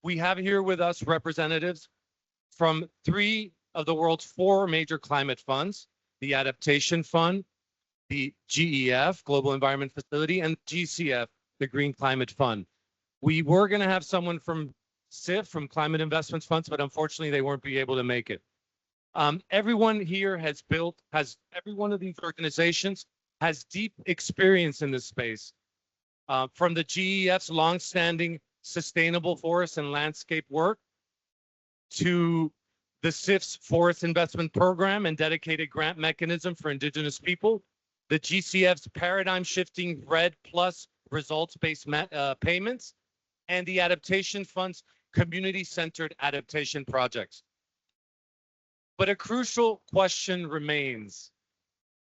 We have here with us representatives from 3 of the world's 4 major climate funds, the Adaptation Fund, the GEF, Global Environment Facility, and GCF, the Green Climate Fund. We were going to have someone from CIF, from Climate Investments Funds, but unfortunately they won't be able to make it. Everyone here every one of these organizations has deep experience in this space. From the GEF's longstanding sustainable forest and landscape work to the CIF's forest investment program and dedicated grant mechanism for indigenous people, the GCF's paradigm shifting REDD+ results-based payments, and the Adaptation Fund's community-centered adaptation projects. But a crucial question remains: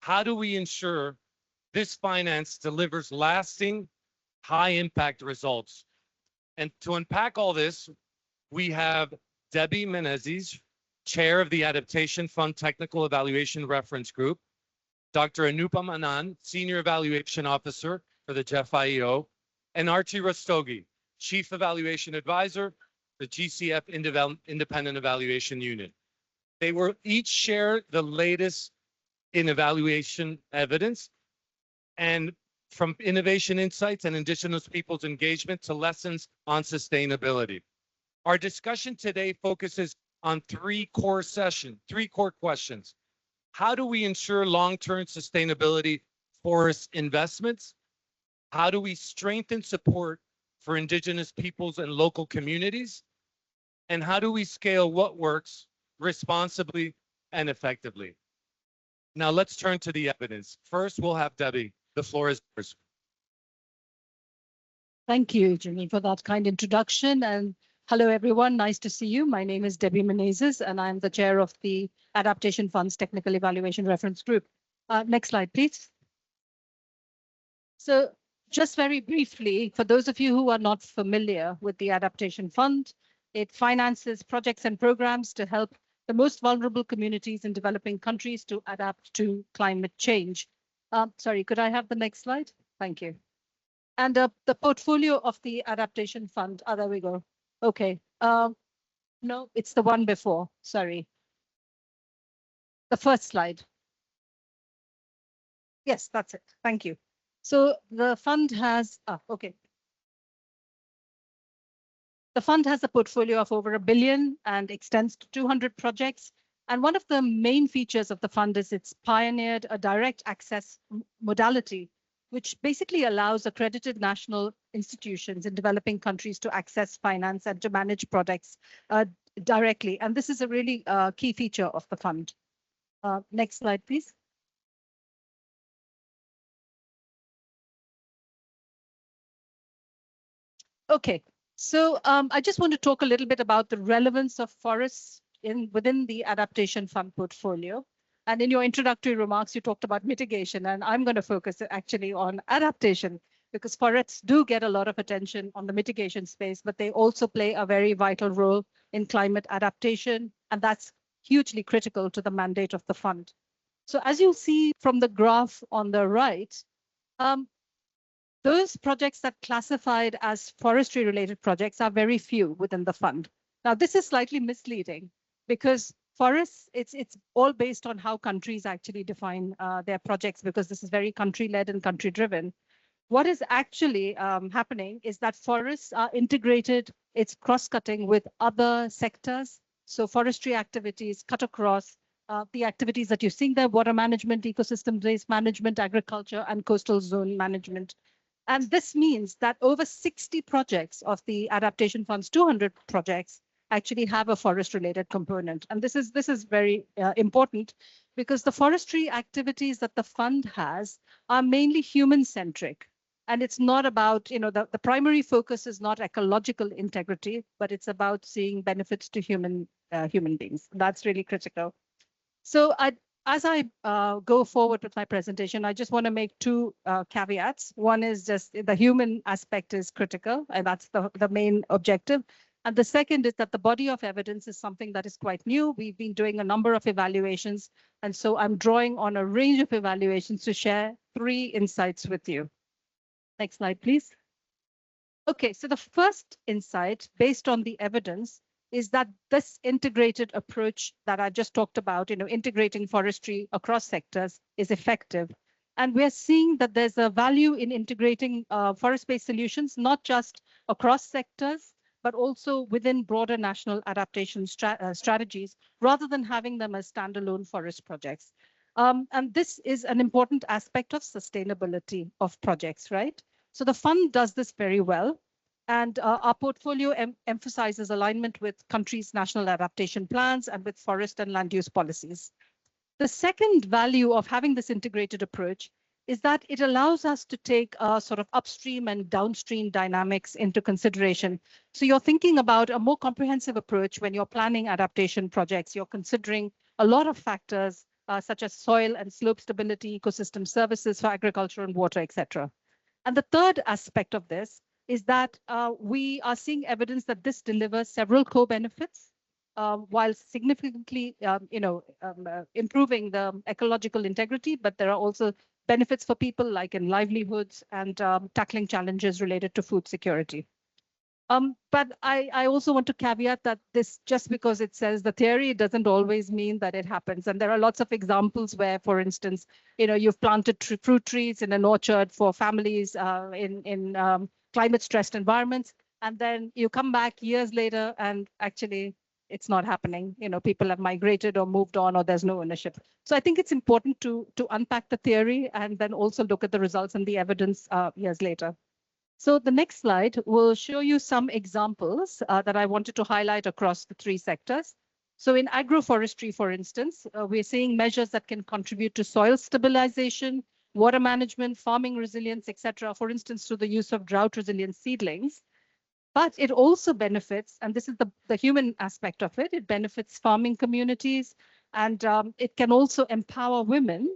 how do we ensure this finance delivers lasting, high-impact results? And to unpack all this, we have Debbie Menezes, Chair of the Adaptation Fund Technical Evaluation Reference Group, Dr. Anupam Anand, Senior Evaluation Officer for the GEF-IEO, and Archie Rastogi, Chief Evaluation Advisor, the GCF Independent Evaluation Unit. They will each share the latest in evaluation evidence, and from innovation insights and indigenous people's engagement to lessons on sustainability. Our discussion today focuses on 3 core questions. How do we ensure long-term sustainability forest investments? How do we strengthen support for indigenous peoples and local communities? And how do we scale what works responsibly and effectively? Now let's turn to the evidence. First, we'll have Debbie. The floor is yours. Thank you, Jimmy, for that kind introduction. And hello, everyone. Nice to see you. My name is Debbie Menezes, and I'm the chair of the Adaptation Fund's Technical Evaluation Reference Group. Next slide, please. So just very briefly, for those of you who are not familiar with the Adaptation Fund, it finances projects and programs to help the most vulnerable communities in developing countries to adapt to climate change. Sorry, could I have the next slide? Thank you. And the portfolio of the Adaptation Fund. Oh, there we go. Okay. No, it's the one before. Sorry. The first slide. Yes, that's it. Thank you. So the fund has, okay. The fund has a portfolio of over $1 billion and extends to 200 projects. And one of the main features of the fund is it's pioneered a direct access modality, which basically allows accredited national institutions in developing countries to access finance and to manage projects directly. And this is a really key feature of the fund. Next slide, please. Okay, so I just want to talk a little bit about the relevance of forests within the Adaptation Fund portfolio. And in your introductory remarks, you talked about mitigation, and I'm going to focus actually on adaptation, because forests do get a lot of attention on the mitigation space, but they also play a very vital role in climate adaptation, and that's hugely critical to the mandate of the fund. So as you see from the graph on the right, those projects that classified as forestry-related projects are very few within the fund. Now, this is slightly misleading because forests, it's all based on how countries actually define their projects, because this is very country-led and country-driven. What is actually happening is that forests are integrated, it's cross-cutting with other sectors. So forestry activities cut across the activities that you're seeing there: water management, ecosystem-based management, agriculture, and coastal zone management. And this means that over 60 projects of the Adaptation Fund's 200 projects actually have a forest-related component. And this is very important, because the forestry activities that the fund has are mainly human-centric. And it's not about, the primary focus is not ecological integrity, but it's about seeing benefits to human beings. That's really critical. So as I go forward with my presentation, I just want to make 2 caveats. One is just the human aspect is critical, and that's the main objective. And the second is that the body of evidence is something that is quite new. We've been doing a number of evaluations, and so I'm drawing on a range of evaluations to share 3 insights with you. Next slide, please. Okay, so the first insight based on the evidence is that this integrated approach that I just talked about, integrating forestry across sectors is effective. And we're seeing that there's a value in integrating forest-based solutions, not just across sectors, but also within broader national adaptation strategies, rather than having them as standalone forest projects. And this is an important aspect of sustainability of projects, right? So the fund does this very well. And our portfolio emphasizes alignment with countries' national adaptation plans and with forest and land use policies. The second value of having this integrated approach is that it allows us to take sort of upstream and downstream dynamics into consideration. So you're thinking about a more comprehensive approach when you're planning adaptation projects. You're considering a lot of factors such as soil and slope stability, ecosystem services for agriculture and water, etc. And the third aspect of this is that we are seeing evidence that this delivers several co-benefits while significantly, improving the ecological integrity, but there are also benefits for people like in livelihoods and tackling challenges related to food security. But I also want to caveat that this, just because it says the theory, doesn't always mean that it happens. And there are lots of examples where, for instance, you've planted fruit trees in an orchard for families in climate stressed environments, and then you come back years later and actually it's not happening. People have migrated or moved on, or there's no ownership. So I think it's important to unpack the theory and then also look at the results and the evidence years later. So the next slide will show you some examples that I wanted to highlight across the three sectors. So in agroforestry, for instance, we're seeing measures that can contribute to soil stabilization, water management, farming resilience, etc. For instance, through the use of drought-resilient seedlings. But it also benefits, and this is the human aspect of it, it benefits farming communities, and it can also empower women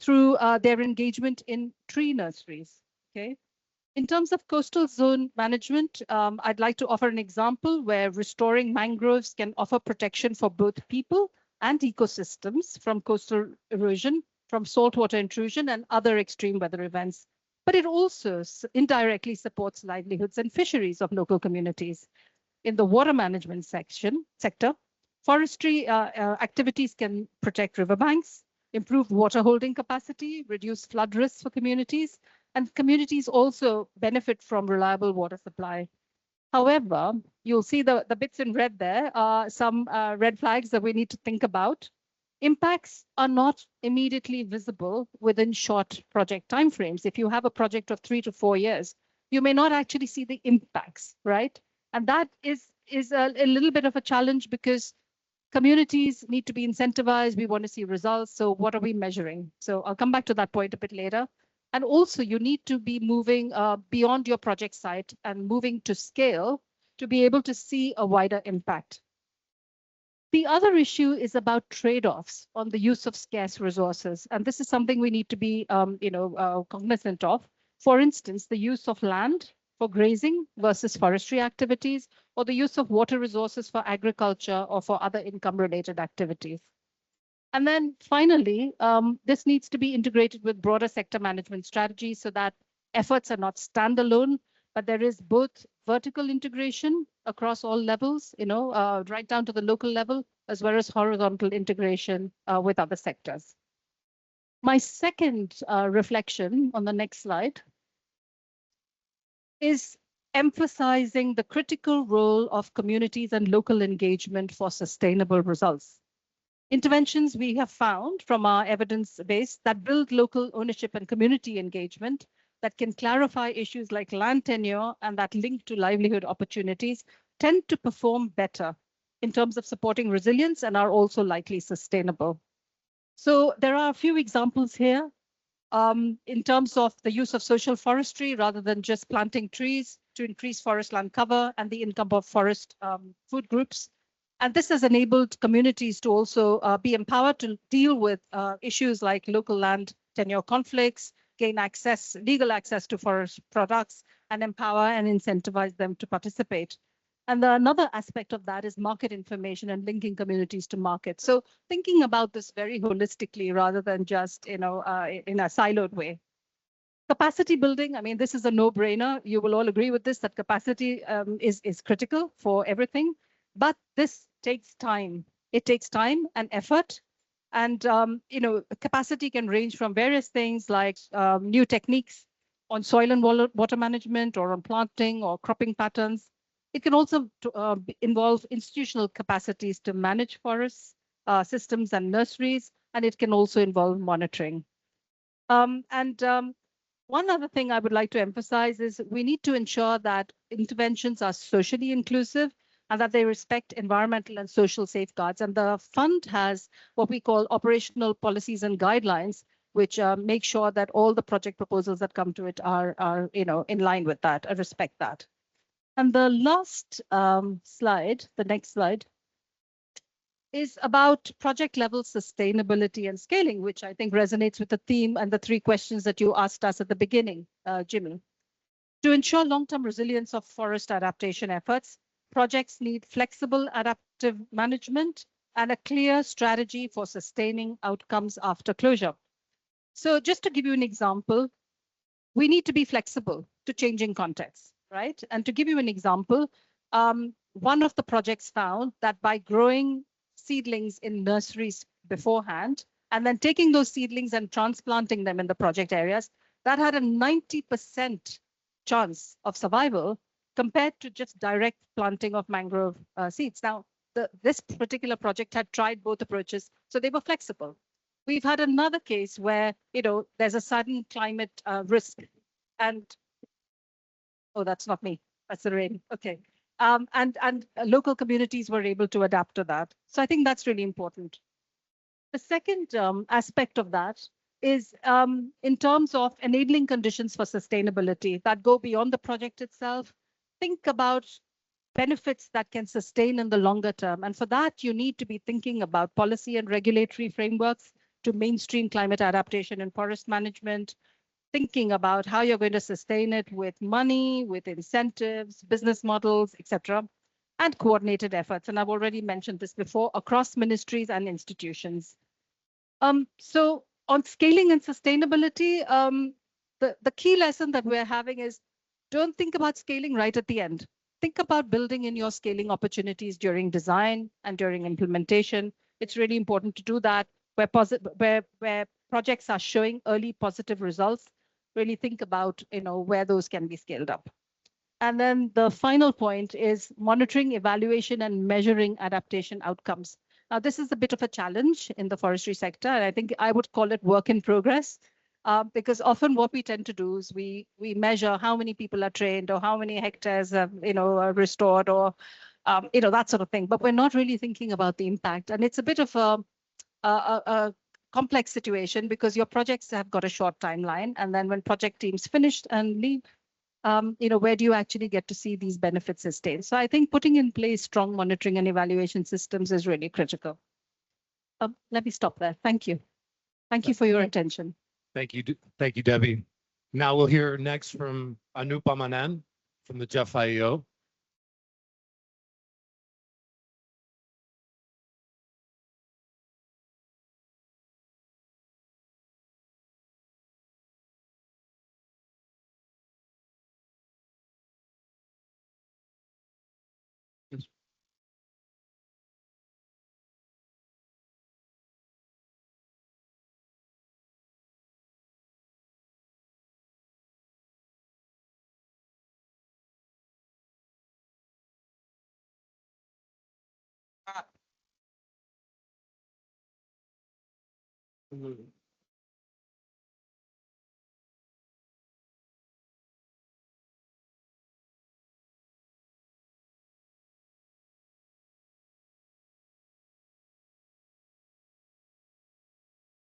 through their engagement in tree nurseries, okay? In terms of coastal zone management, I'd like to offer an example where restoring mangroves can offer protection for both people and ecosystems from coastal erosion, from saltwater intrusion and other extreme weather events. But it also indirectly supports livelihoods and fisheries of local communities. In the water management sector, forestry activities can protect riverbanks, improve water holding capacity, reduce flood risks for communities, and communities also benefit from reliable water supply. However, you'll see the bits in red there are some red flags that we need to think about. Impacts are not immediately visible within short project timeframes. If you have a project of 3 to 4 years, you may not actually see the impacts, right? And that is a little bit of a challenge because communities need to be incentivized. We want to see results. So what are we measuring? So I'll come back to that point a bit later. And also you need to be moving beyond your project site and moving to scale to be able to see a wider impact. The other issue is about trade-offs on the use of scarce resources. And this is something we need to be cognizant of. For instance, the use of land for grazing versus forestry activities, or the use of water resources for agriculture or for other income-related activities. And then finally, this needs to be integrated with broader sector management strategies so that efforts are not standalone, but there is both vertical integration across all levels, right down to the local level, as well as horizontal integration with other sectors. My second reflection on the next slide is emphasizing the critical role of communities and local engagement for sustainable results. Interventions we have found from our evidence base that build local ownership and community engagement that can clarify issues like land tenure and that link to livelihood opportunities tend to perform better in terms of supporting resilience and are also likely sustainable. So there are a few examples here in terms of the use of social forestry rather than just planting trees to increase forest land cover and the income of forest food groups. And this has enabled communities to also be empowered to deal with issues like local land tenure conflicts, gain access, legal access to forest products, and empower and incentivize them to participate. And another aspect of that is market information and linking communities to market. So thinking about this very holistically rather than just in a siloed way. Capacity building, I mean, this is a no-brainer. You will all agree with this, that capacity is critical for everything, but this takes time. It takes time and effort. And, capacity can range from various things like new techniques on soil and water management or on planting or cropping patterns. It can also involve institutional capacities to manage forests, systems and nurseries, and it can also involve monitoring. One other thing I would like to emphasize is we need to ensure that interventions are socially inclusive and that they respect environmental and social safeguards. And the fund has what we call operational policies and guidelines, which make sure that all the project proposals that come to it are in line with that, respect that. And the last slide, the next slide, is about project level sustainability and scaling, which I think resonates with the theme and the three questions that you asked us at the beginning, Jimmy. To ensure long-term resilience of forest adaptation efforts, projects need flexible adaptive management and a clear strategy for sustaining outcomes after closure. So just to give you an example, we need to be flexible to changing contexts, right? And to give you an example, one of the projects found that by growing seedlings in nurseries beforehand, and then taking those seedlings and transplanting them in the project areas, that had a 90% chance of survival compared to just direct planting of mangrove seeds. Now, this particular project had tried both approaches, so they were flexible. We've had another case where, there's a sudden climate risk and, oh, that's not me, that's the rain, okay. And local communities were able to adapt to that. So I think that's really important. The second aspect of that is in terms of enabling conditions for sustainability that go beyond the project itself. Think about benefits that can sustain in the longer term. And for that, you need to be thinking about policy and regulatory frameworks to mainstream climate adaptation and forest management, thinking about how you're going to sustain it with money, with incentives, business models, etc., and coordinated efforts. And I've already mentioned this before, across ministries and institutions. So on scaling and sustainability, the key lesson that we're having is don't think about scaling right at the end. Think about building in your scaling opportunities during design and during implementation. It's really important to do that where projects are showing early positive results. Really think about where those can be scaled up. And then the final point is monitoring, evaluation, and measuring adaptation outcomes. Now, this is a bit of a challenge in the forestry sector, and I think I would call it work in progress, because often what we tend to do is we measure how many people are trained or how many hectares are restored or that sort of thing, but we're not really thinking about the impact. And it's a bit of a complex situation because your projects have got a short timeline, and then when project teams finished and leave, where do you actually get to see these benefits sustained? So I think putting in place strong monitoring and evaluation systems is really critical. Let me stop there. Thank you. Thank you for your attention. Thank you, Debbie. Now we'll hear next from Anupam Anand from the Jeff IEO.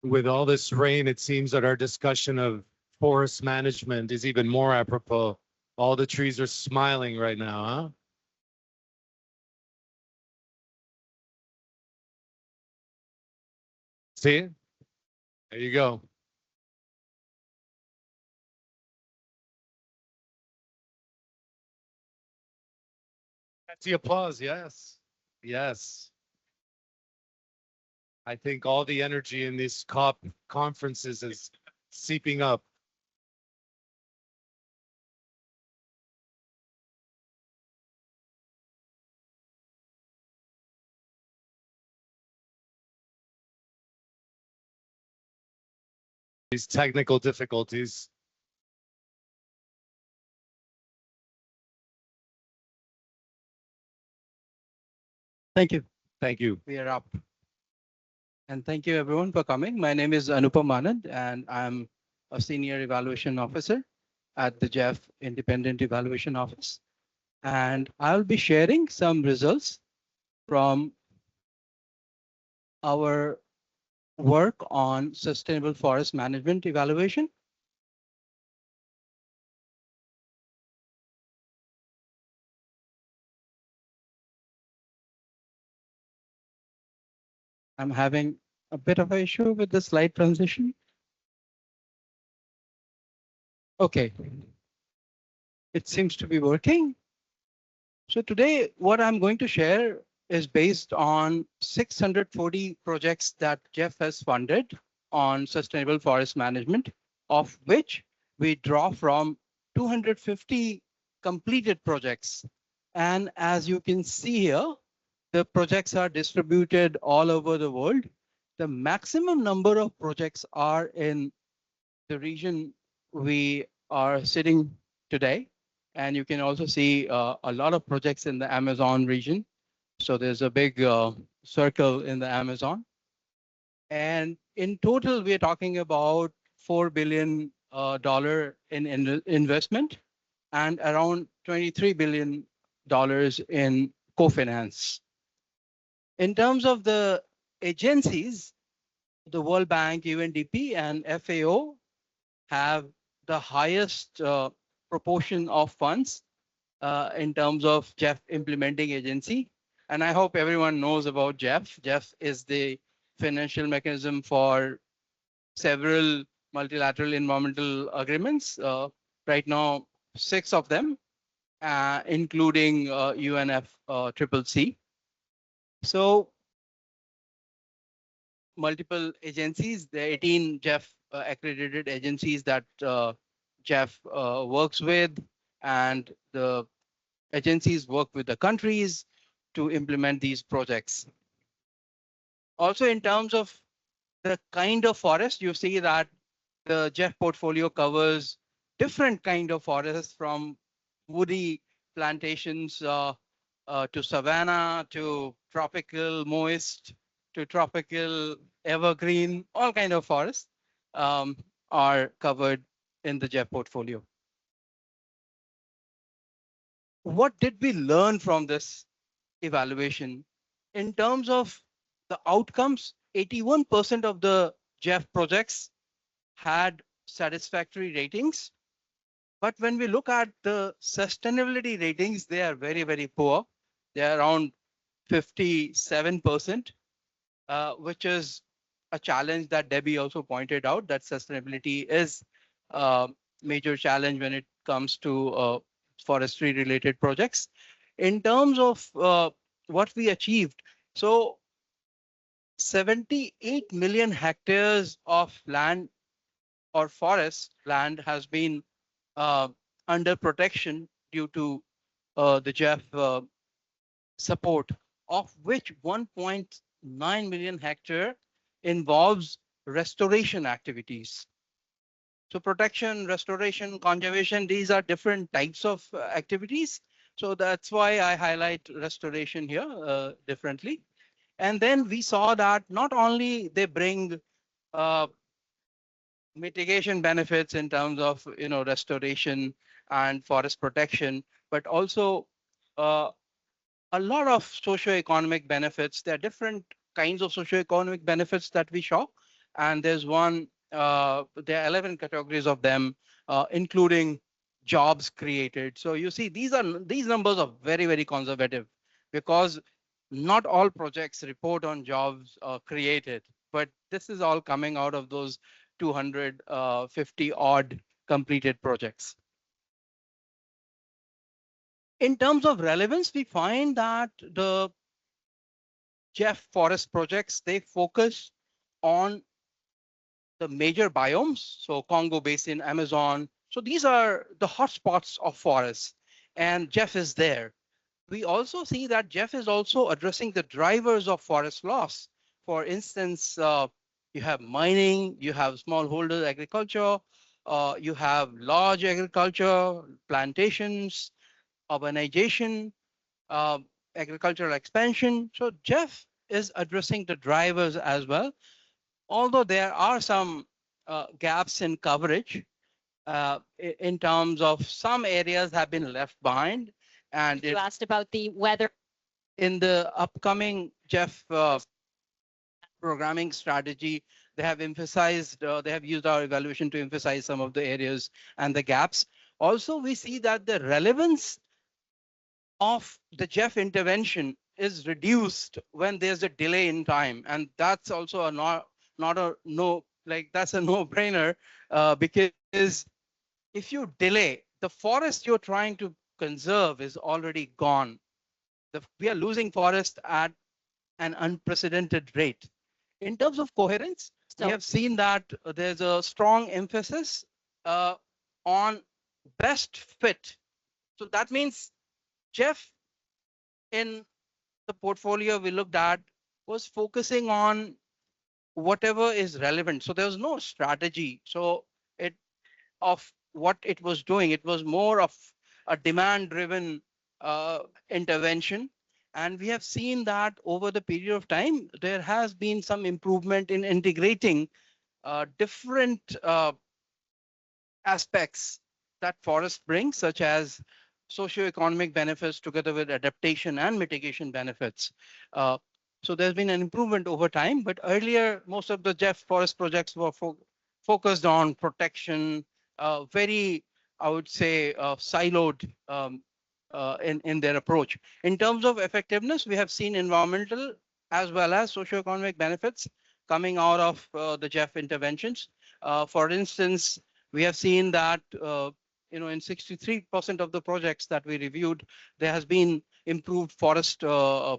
With all this rain, it seems that our discussion of forest management is even more apropos. All the trees are smiling right now, huh? See? There you go. That's the applause, yes. Yes. I think all the energy in these COP conferences is seeping up. these technical difficulties. Thank you. Thank you. We are up. And thank you everyone for coming. My name is Anupam Anand and I'm a senior evaluation officer at the Jeff Independent Evaluation Office. And I'll be sharing some results from our work on sustainable forest management evaluation. I'm having a bit of an issue with the slide transition. Okay. It seems to be working. So today, what I'm going to share is based on 640 projects that Jeff has funded on sustainable forest management, of which we draw from 250 completed projects. And as you can see here, the projects are distributed all over the world. The maximum number of projects are in the region we are sitting today. And you can also see a lot of projects in the Amazon region. So there's a big circle in the Amazon. And in total, we're talking about $4 billion in investment and around $23 billion in co-finance. In terms of the agencies, the World Bank, UNDP, and FAO have the highest proportion of funds in terms of Jeff implementing agency. And I hope everyone knows about Jeff. Jeff is the financial mechanism for several multilateral environmental agreements. Right now, 6 of them, including UNFCCC. So multiple agencies, the 18 Jeff accredited agencies that Jeff works with, and the agencies work with the countries to implement these projects. Also, in terms of the kind of forest, you see that the Jeff portfolio covers different kind of forests, from woody plantations to savanna, to tropical moist, to tropical evergreen. All kind of forests are covered in the Jeff portfolio. What did we learn from this evaluation? In terms of the outcomes, 81% of the Jeff projects had satisfactory ratings. But when we look at the sustainability ratings, they are very, very poor. They're around 57%, which is a challenge that Debbie also pointed out, that sustainability is a major challenge when it comes to forestry related projects. In terms of what we achieved, so 78 million hectares of land or forest land has been under protection due to the Jeff support, of which 1.9 million hectare involves restoration activities. So protection, restoration, conservation, these are different types of activities. So that's why I highlight restoration here differently. And then we saw that not only they bring mitigation benefits in terms of restoration and forest protection, but also a lot of socioeconomic benefits. There are different kinds of socioeconomic benefits that we show, and there's one. There are 11 categories of them, including jobs created. So you see, these numbers are very, very conservative, because not all projects report on jobs created, but this is all coming out of those 250 odd completed projects. In terms of relevance, we find that the Jeff forest projects, they focus on the major biomes, so Congo Basin, Amazon. So these are the hotspots of forests, and Jeff is there. We also see that Jeff is also addressing the drivers of forest loss. For instance, you have mining, you have smallholder agriculture, you have large agriculture, plantations, urbanization, uh, agricultural expansion. So Jeff is addressing the drivers as well, although there are some gaps in coverage in terms of some areas have been left behind. And You asked about the weather. in the upcoming Jeff programming strategy, they have emphasized, they have used our evaluation to emphasize some of the areas and the gaps. Also, we see that the relevance of the Jeff intervention is reduced when there's a delay in time. And that's also a not a no, like that's a no-brainer because if you delay, the forest you're trying to conserve is already gone. We are losing forest at an unprecedented rate. In terms of coherence, we have seen that there's a strong emphasis on best fit. So that means Jeff, in the portfolio we looked at, was focusing on whatever is relevant. So there was no strategy. So it of what it was doing, it was more of a demand-driven intervention. And we have seen that over the period of time, there has been some improvement in integrating different aspects that forest brings, such as socioeconomic benefits together with adaptation and mitigation benefits. So there's been an improvement over time, but earlier, most of the Jeff forest projects were focused on protection, very, I would say, siloed in their approach. In terms of effectiveness, we have seen environmental as well as socioeconomic benefits coming out of the Jeff interventions. For instance, we have seen that in 63% of the projects that we reviewed, there has been improved forest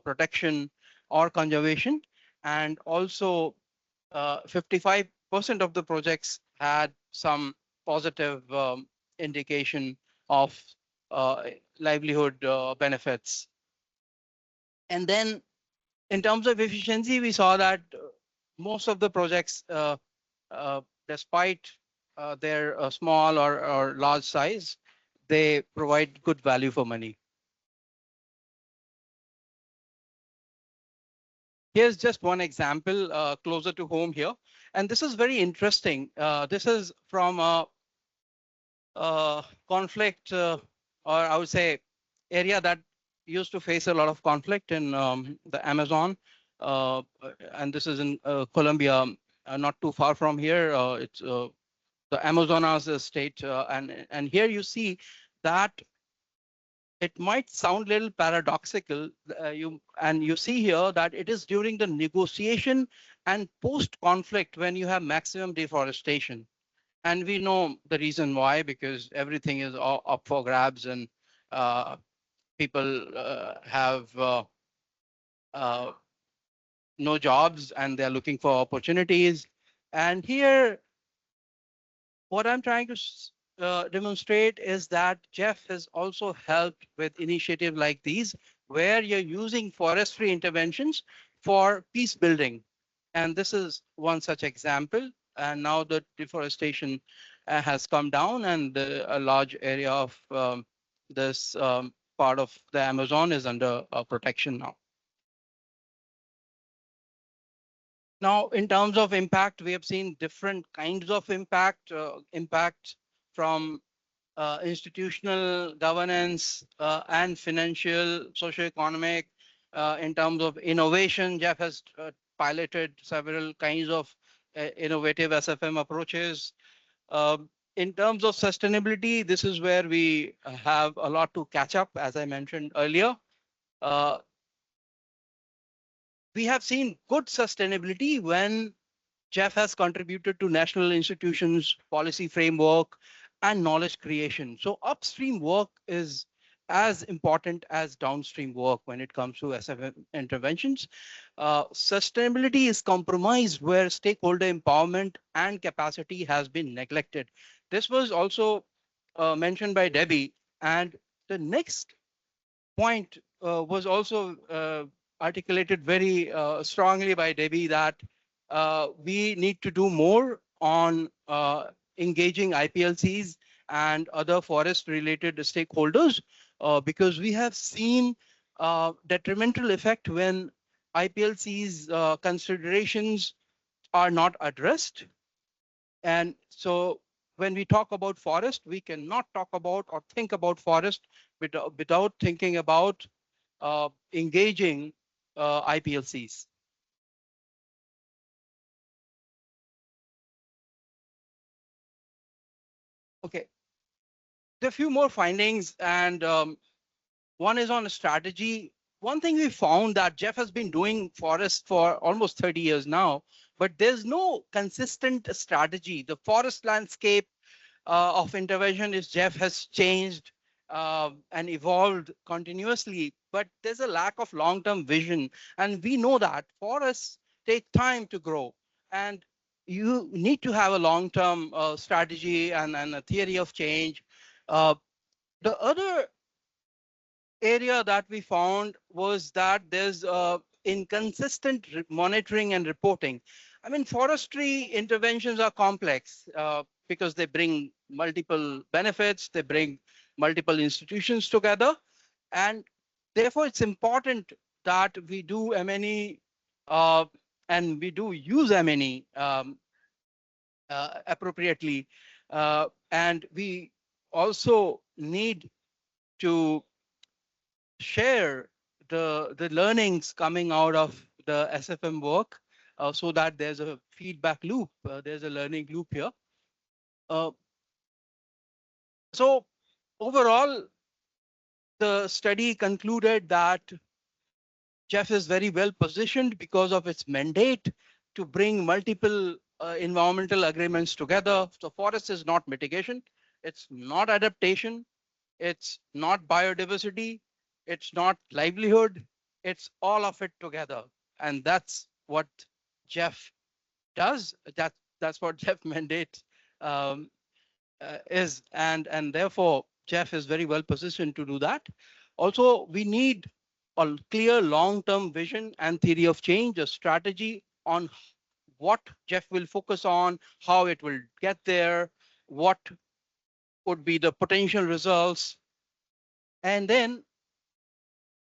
protection or conservation, and also 55% of the projects had some positive indication of livelihood benefits. And then in terms of efficiency, we saw that most of the projects, despite their small or large size, they provide good value for money. Here's just one example closer to home here. And this is very interesting. This is from a conflict, or I would say area that used to face a lot of conflict in the Amazon. And this is in Colombia, not too far from here. It's the Amazonas state. And here you see that it might sound a little paradoxical. You see here that it is during the negotiation and post-conflict when you have maximum deforestation. And we know the reason why, because everything is up for grabs and people have no jobs and they're looking for opportunities. And here, what I'm trying to demonstrate is that Jeff has also helped with initiatives like these, where you're using forestry interventions for peace building. And this is one such example. And now the deforestation has come down, and a large area of this part of the Amazon is under protection now. Now, in terms of impact, we have seen different kinds of impact, impact from institutional governance and financial, socioeconomic. In terms of innovation, Jeff has piloted several kinds of innovative SFM approaches. In terms of sustainability, this is where we have a lot to catch up, as I mentioned earlier. We have seen good sustainability when Jeff has contributed to national institutions, policy framework, and knowledge creation. So upstream work is as important as downstream work when it comes to SFM interventions. Sustainability is compromised where stakeholder empowerment and capacity has been neglected. This was also mentioned by Debbie, and the next point was also articulated very strongly by Debbie, that we need to do more on engaging IPLCs and other forest-related stakeholders because we have seen detrimental effect when IPLC's considerations are not addressed. And so when we talk about forest, we cannot talk about or think about forest without thinking about engaging IPLCs. Okay, there are a few more findings, and one is on a strategy. One thing we found that Jeff has been doing forest for almost 30 years now, but there's no consistent strategy. The forest landscape of intervention is Jeff has changed and evolved continuously, but there's a lack of long-term vision. And we know that forests take time to grow, and you need to have a long-term strategy and a theory of change. The other area that we found was that there's inconsistent monitoring and reporting. I mean, forestry interventions are complex because they bring multiple benefits, they bring multiple institutions together, and therefore it's important that we do M&E and we do use M&E appropriately. And we also need to share the learnings coming out of the SFM work so that there's a feedback loop, there's a learning loop here. So overall, the study concluded that Jeff is very well positioned because of its mandate to bring multiple environmental agreements together. So forest is not mitigation, it's not adaptation, it's not biodiversity, it's not livelihood, it's all of it together. And that's what Jeff does. That's what Jeff mandate is. And therefore, Jeff is very well positioned to do that. Also, we need a clear long-term vision and theory of change, a strategy on what Jeff will focus on, how it will get there, what would be the potential results, and then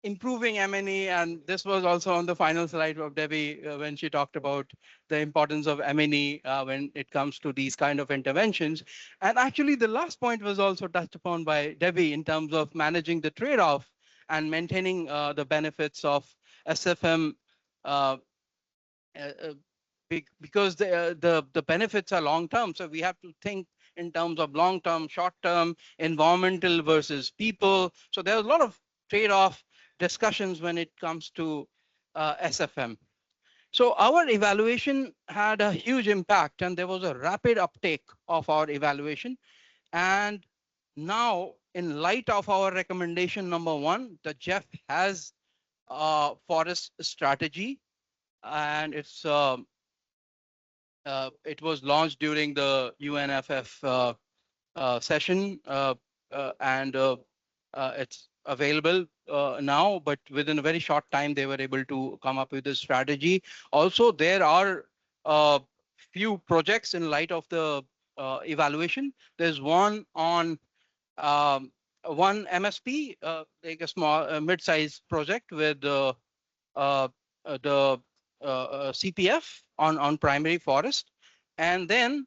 improving M&E. And this was also on the final slide of Debbie when she talked about the importance of M&E when it comes to these kind of interventions. And actually, the last point was also touched upon by Debbie in terms of managing the trade-off and maintaining the benefits of SFM because the benefits are long-term. So we have to think in terms of long-term, short-term, environmental versus people. So there's a lot of trade-off discussions when it comes to SFM. So our evaluation had a huge impact, and there was a rapid uptake of our evaluation. And now, in light of our recommendation number 1, the Jeff has a forest strategy, and it was launched during the UNFF session, and it's available now, but within a very short time, they were able to come up with a strategy. Also, there are few projects in light of the evaluation. There's one on one MSP, like a small mid-sized project with the CPF on primary forest. And then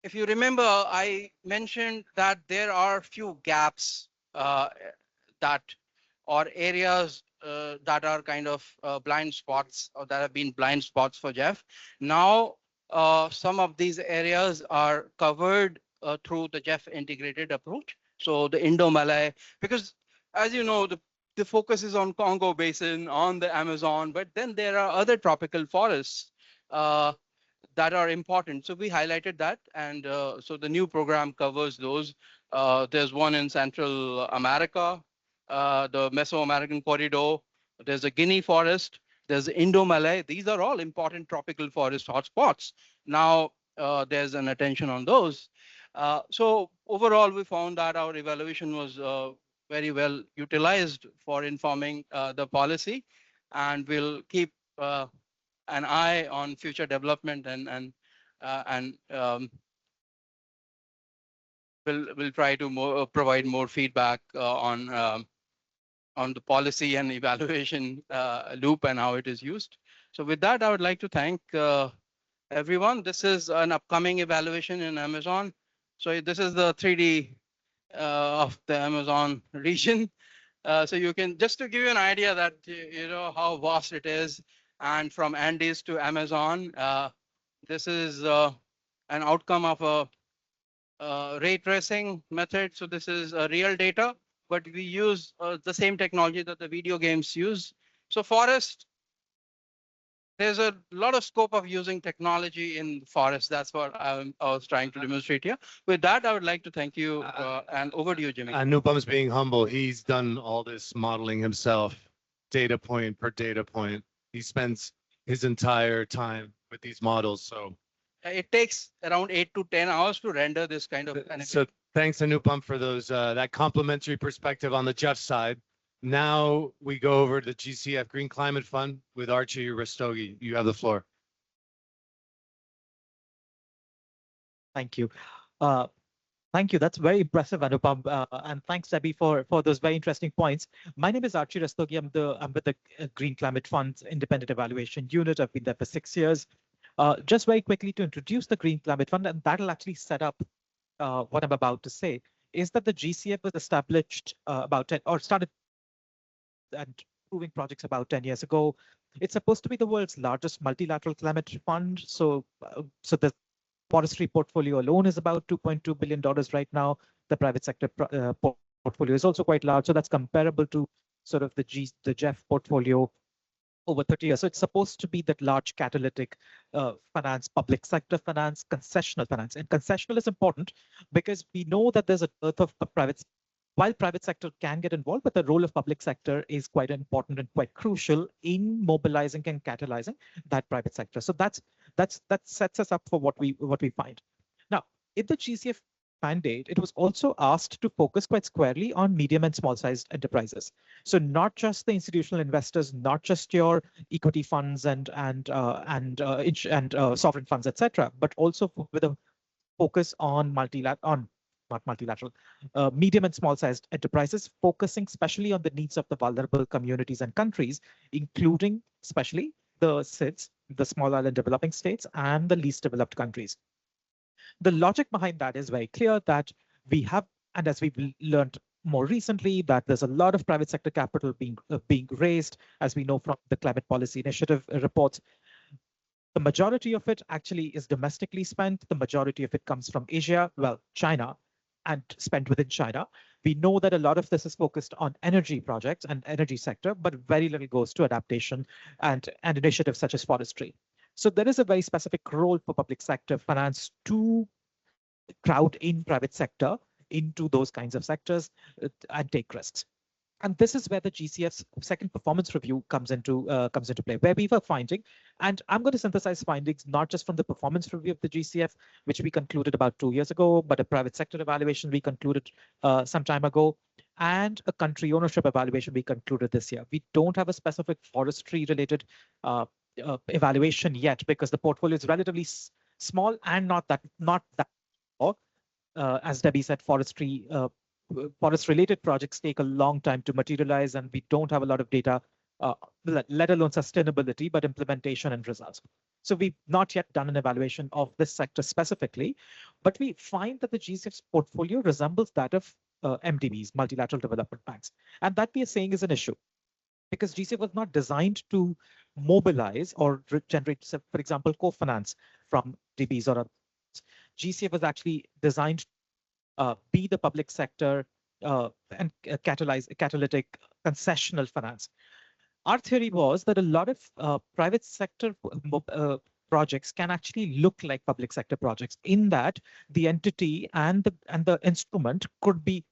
if you remember, I mentioned that there are few gaps that or areas that are kind of blind spots or that have been blind spots for Jeff. Now, some of these areas are covered through the Jeff integrated approach. So the Indo-Malay, because as you know, the focus is on Congo Basin, on the Amazon, but then there are other tropical forests that are important. So we highlighted that. And so the new program covers those. There's one in Central America, the Mesoamerican corridor. There's a Guinea forest. There's Indo-Malay. These are all important tropical forest hotspots. Now there's an attention on those. So overall, we found that our evaluation was very well utilized for informing the policy, and we'll keep an eye on future development and will try to provide more feedback on the policy and evaluation loop and how it is used. So with that, I would like to thank everyone. This is an upcoming evaluation in Amazon. So this is the 3D of the Amazon region. So you can, just to give you an idea that, you know, how vast it is, and from Andes to Amazon, this is an outcome of a ray tracing method. So this is real data, but we use the same technology that the video games use. So forest, there's a lot of scope of using technology in forest. That's what I was trying to demonstrate here. With that, I would like to thank you, and over to you, Jimmy. Anupam's being humble. He's done all this modeling himself, data point per data point. He spends his entire time with these models. So It takes around 8 to 10 hours to render this kind of. So thanks, Anupam, for those that complementary perspective on the Jeff side. Now we go over to the GCF Green Climate Fund with Archie Rastogi. You have the floor. Thank you. Thank you. That's very impressive, Anupam. And thanks, Debbie, for those very interesting points. My name is Archie Rastogi. I'm with the Green Climate Fund's Independent Evaluation Unit. I've been there for 6 years. Just very quickly to introduce the Green Climate Fund, and that'll actually set up what I'm about to say, is that the GCF was established about 10 or started and proving projects about 10 years ago. It's supposed to be the world's largest multilateral climate fund. So the forestry portfolio alone is about $2.2 billion right now. The private sector portfolio is also quite large. So that's comparable to sort of the Jeff portfolio over 30 years. So it's supposed to be that large catalytic finance, public sector finance, concessional finance. And concessional is important because we know that there's a dearth of while private sector can get involved, but the role of public sector is quite important and quite crucial in mobilizing and catalyzing that private sector. So that sets us up for what we find. Now, in the GCF mandate, it was also asked to focus quite squarely on medium and small-sized enterprises. So not just the institutional investors, not just your equity funds and sovereign funds, etc., but also with a focus on medium and small-sized enterprises, focusing especially on the needs of the vulnerable communities and countries, including especially the SIDS, the small island developing states, and the least developed countries. The logic behind that is very clear that we have, and as we've learned more recently, that there's a lot of private sector capital being raised, as we know from the Climate Policy Initiative reports. The majority of it actually is domestically spent. The majority of it comes from Asia, well, China, and spent within China. We know that a lot of this is focused on energy projects and energy sector, but very little goes to adaptation and initiatives such as forestry. So there is a very specific role for public sector finance to crowd in private sector into those kinds of sectors and take risks. And this is where the GCF's second performance review comes into play, where we were finding, and I'm going to synthesize findings not just from the performance review of the GCF, which we concluded about 2 years ago, but a private sector evaluation we concluded some time ago, and a country ownership evaluation we concluded this year. We don't have a specific forestry-related evaluation yet because the portfolio is relatively small and not that small. As Debbie said, forest-related projects take a long time to materialize, and we don't have a lot of data, let alone sustainability, but implementation and results. So we've not yet done an evaluation of this sector specifically, but we find that the GCF's portfolio resembles that of MDBs, multilateral development banks. And that we are saying is an issue because GCF was not designed to mobilize or generate, for example, co-finance from DBs or others. GCF was actually designed be the public sector and catalytic concessional finance. Our theory was that a lot of private sector projects can actually look like public sector projects in that the entity and the instrument could be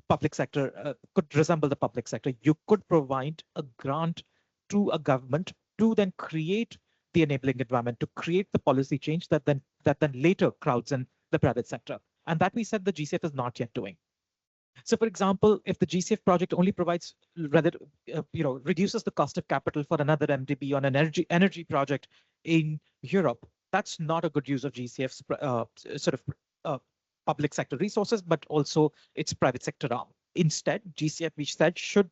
public sector, could resemble the public sector. You could provide a grant to a government to then create the enabling environment, to create the policy change that then later crowds in the private sector. And that we said the GCF is not yet doing. So, for example, if the GCF project only provides rather, reduces the cost of capital for another MDB on an energy project in Europe, that's not a good use of GCF's public sector resources, but also its private sector arm. Instead, GCF, we said, should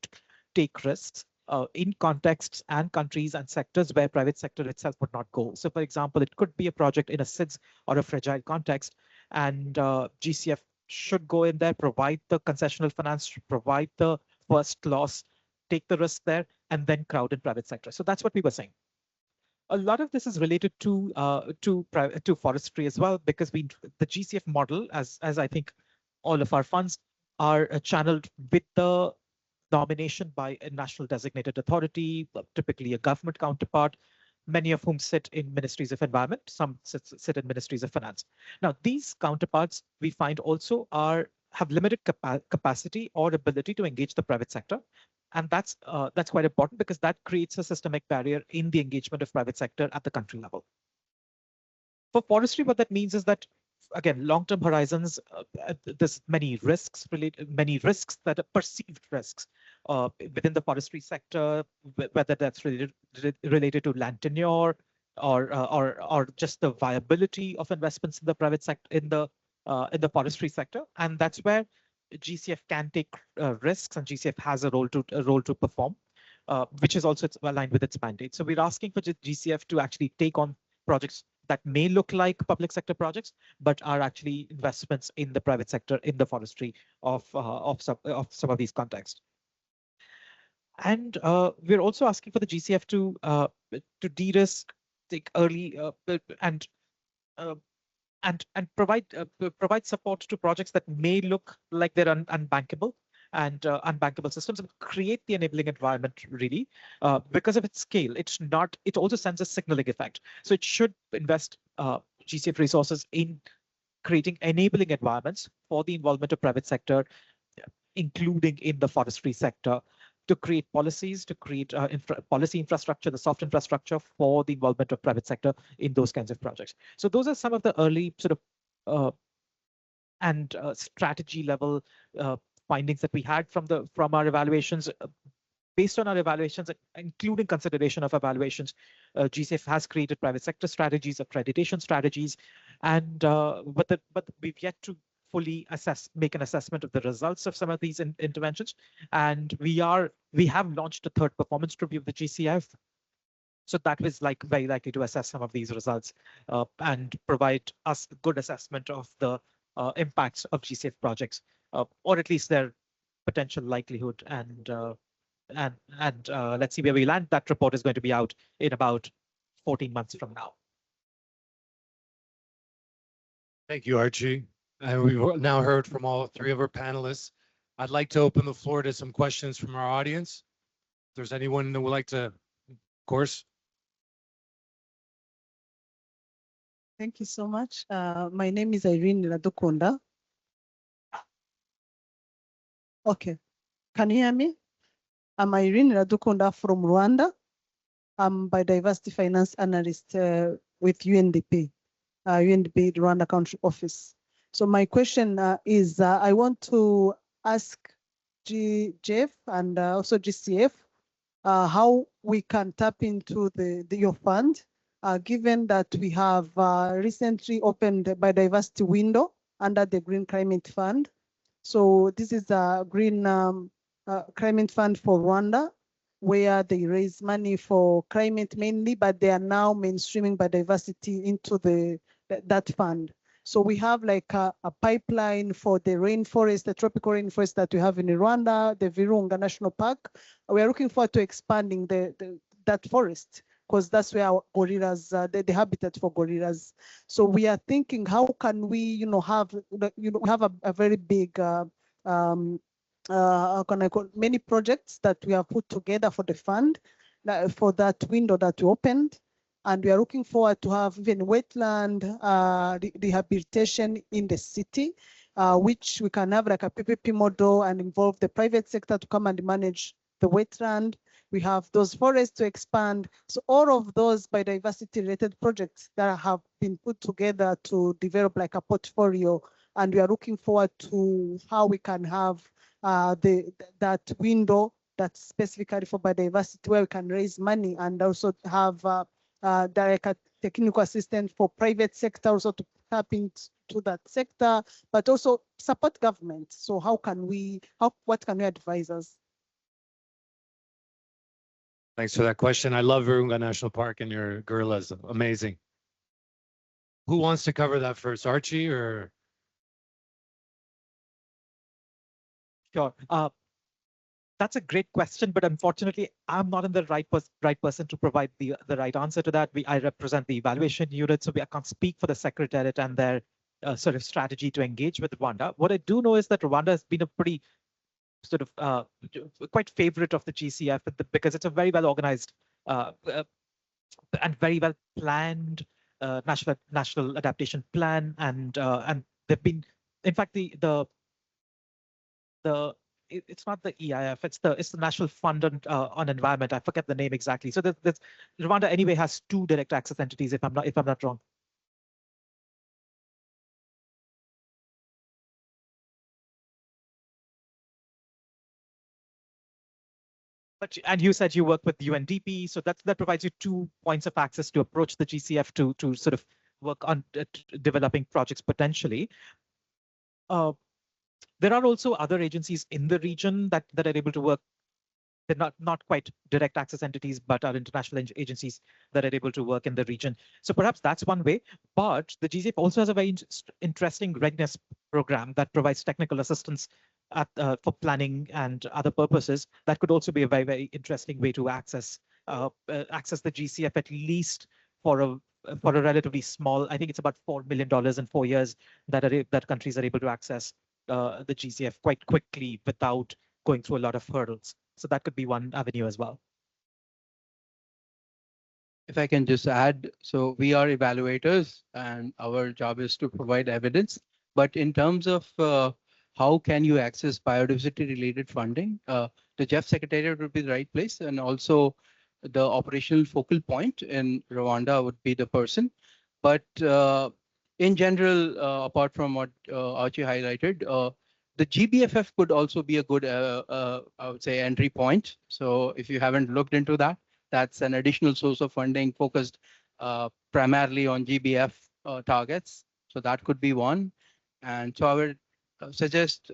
take risks in contexts and countries and sectors where private sector itself would not go. So, for example, it could be a project in a SIDS or a fragile context, and GCF should go in there, provide the concessional finance, provide the first loss, take the risk there, and then crowd in private sector. So that's what we were saying. A lot of this is related to forestry as well, because the GCF model, as I think all of our funds are channeled with the nomination by a national designated authority, typically a government counterpart, many of whom sit in ministries of environment, some sit in ministries of finance. Now, these counterparts we find also have limited capacity or ability to engage the private sector. And that's quite important, because that creates a systemic barrier in the engagement of private sector at the country level. For forestry, what that means is that, again, long-term horizons, there's many risks that are perceived risks within the forestry sector, whether that's related to land tenure or just the viability of investments in the private sector in the forestry sector, and that's where GCF can take risks, and GCF has a role to perform, which is also aligned with its mandate. So we're asking for GCF to actually take on projects that may look like public sector projects, but are actually investments in the private sector in the forestry of some of these contexts. And we're also asking for the GCF to de-risk, take early and provide support to projects that may look like they're unbankable and unbankable systems, and create the enabling environment really because of its scale. It also sends a signaling effect. So it should invest GCF resources in creating enabling environments for the involvement of private sector, including in the forestry sector, to create policies, to create policy infrastructure, the soft infrastructure for the involvement of private sector in those kinds of projects. So those are some of the early sort of strategy level findings that we had from our evaluations. Based on our evaluations, including consideration of evaluations, GCF has created private sector strategies, accreditation strategies, and but we've yet to fully make an assessment of the results of some of these interventions. And we have launched a third performance review of the GCF. So that was very likely to assess some of these results and provide us a good assessment of the impacts of GCF projects, or at least their potential likelihood. And let's see where we land. That report is going to be out in about 14 months from now. Thank you, Archie. And we've now heard from all three of our panelists. I'd like to open the floor to some questions from our audience. If there's anyone that would like to, of course. Thank you so much. My name is Irene Radukunda. Okay, can you hear me? I'm Irene Radukunda from Rwanda. I'm biodiversity finance analyst with UNDP, UNDP Rwanda Country Office. So my question is, I want to ask Jeff and also GCF how we can tap into your fund, given that we have recently opened the biodiversity window under the Green Climate Fund. So this is a Green Climate Fund for Rwanda, where they raise money for climate mainly, but they are now mainstreaming biodiversity into that fund. So we have like a pipeline for the rainforest, the tropical rainforest that we have in Rwanda, the Virunga National Park. We are looking forward to expanding that forest, because that's where our gorillas, the habitat for gorillas. So we are thinking, how can we, have a very big, how can I call, many projects that we have put together for the fund, for that window that we opened. And we are looking forward to have even wetland rehabilitation in the city, which we can have like a PPP model and involve the private sector to come and manage the wetland. We have those forests to expand. So all of those biodiversity related projects that have been put together to develop like a portfolio and we are looking forward to how we can have that window that's specifically for biodiversity, where we can raise money and also have direct technical assistance for private sector also to tap into that sector, but also support government. So what can we advise us? Thanks for that question. I love Virunga National Park and your gorillas. Amazing. Who wants to cover that first, Archie or? Sure. That's a great question, but unfortunately, I'm not in the right person to provide the right answer to that. I represent the evaluation unit, so I can't speak for the Secretariat and their sort of strategy to engage with Rwanda. What I do know is that Rwanda has been a pretty sort of quite favorite of the GCF because it's a very well organized and very well planned national adaptation plan, and they've been, in fact, it's not the EIF, it's the National Fund on Environment. I forget the name exactly. So Rwanda anyway has 2 direct access entities, if I'm not wrong. And you said you work with UNDP, so that provides you 2 points of access to approach the GCF to sort of work on developing projects potentially. There are also other agencies in the region that are able to work. They're not quite direct access entities, but are international agencies that are able to work in the region. So perhaps that's one way. But the GCF also has a very interesting readiness program that provides technical assistance for planning and other purposes. That could also be a very, very interesting way to access the GCF, at least for a relatively small. I think it's about $4 million in 4 years that countries are able to access the GCF quite quickly without going through a lot of hurdles. So that could be one avenue as well. If I can just add, so we are evaluators and our job is to provide evidence. But in terms of how can you access biodiversity related funding, the Jeff Secretariat would be the right place. And also the operational focal point in Rwanda would be the person. But in general, apart from what Archie highlighted, the GBFF could also be a good, I would say, entry point. So if you haven't looked into that, that's an additional source of funding focused primarily on GBF targets. So that could be one. And so I would suggest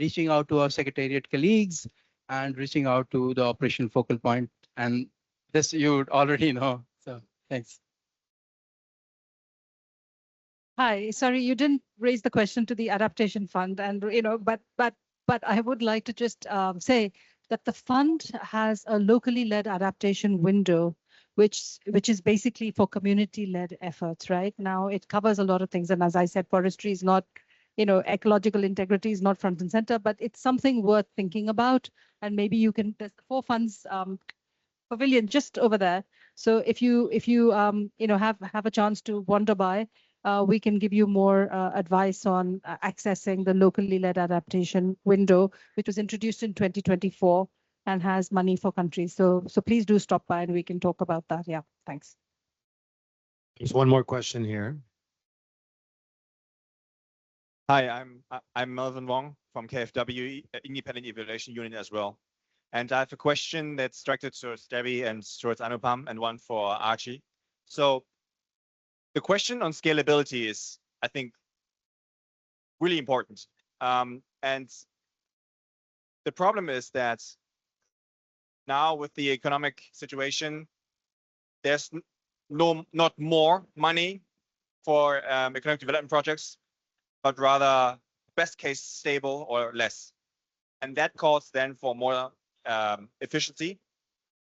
reaching out to our Secretariat colleagues and reaching out to the operational focal point. And this you would already know. So thanks. Hi, sorry, you didn't raise the question to the Adaptation Fund, and but I would like to just say that the fund has a locally led adaptation window, which is basically for community-led efforts. Right now, it covers a lot of things, and as I said, forestry is not, ecological integrity is not front and center, but it's something worth thinking about. And maybe you can. There's 4 funds pavilion just over there. So if you have a chance to wander by. We can give you more advice on accessing the locally led adaptation window, which was introduced in 2024 and has money for countries. So please do stop by and we can talk about that. Yeah, thanks. There's one more question here. Hi, I'm Melvin Wong from KFW, Independent Evaluation Unit as well. And I have a question that's directed towards Debbie and towards Anupam, and one for Archie. So the question on scalability is, I think, really important. And the problem is that now with the economic situation, there's not more money for economic development projects, but rather best case stable or less. And that calls then for more efficiency.